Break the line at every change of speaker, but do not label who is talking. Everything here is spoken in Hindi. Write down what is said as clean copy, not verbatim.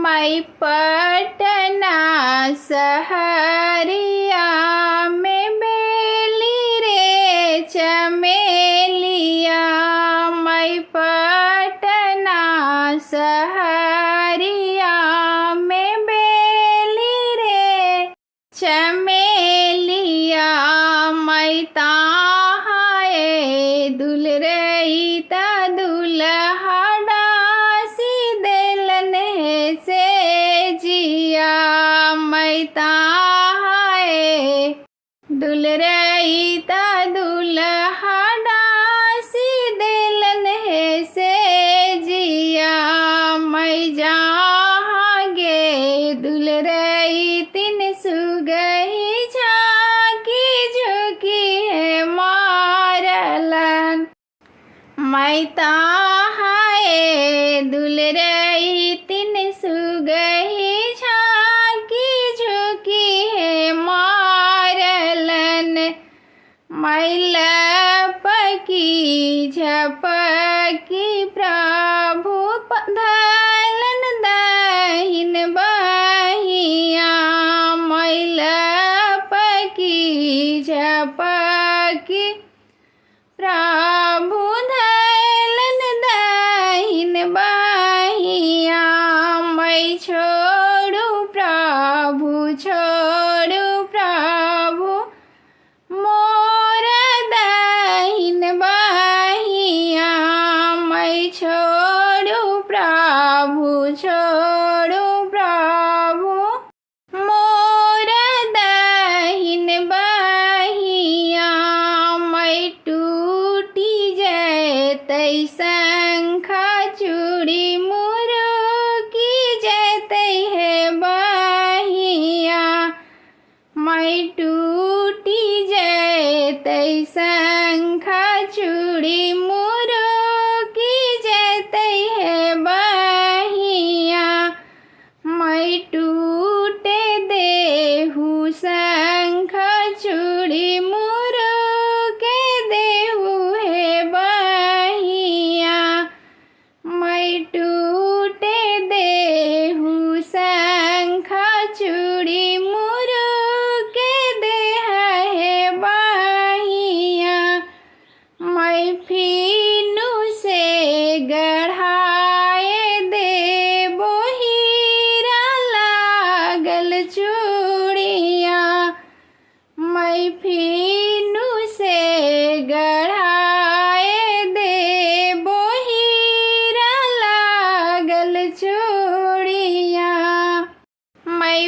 मई पटना सहरिया में बेली रे चमेलिया। मई पटना सहरिया में बेली रे चमेलिया। मई ताहाए दुल रही ता दुल्हा से जिया। मई ताहाए दुल रही ता दुल्हा डासी दिलन है से जिया। मई जहाँ गे दुल रही तिन सुगही झाकी झुकी है मारलन। मई ताहाए दुल रही तिन सुगही झाकी झुकी है मारलन। मई लपकी झपकी प्रभु धलन दहिन बहिया। मई लपकी झपकी प्रभु धलन दहिन बहिया। मई छोड़ू प्रभु मोर दहिन बहिया। मई छोड़ू प्रभु मोर दहिन बहिया। मई टूटी जैतै शंखा चूड़ी मुरुकी जैतै है बहिया। मई टूटी जैतै शंखा चूड़ी मुरुकी जैतै है बहिया। मई टूटे देहु शंख चूड़ी मुरुके देहु है बहिया। मई टूटे देहु शंख चूड़ी मुरुके देह है बहिया। मई फीनु से गढ़ाए देबो हीरा लागल चूड़िया। मई फीनु से गढ़ाए देबो हीरा लागल चूड़िया। मई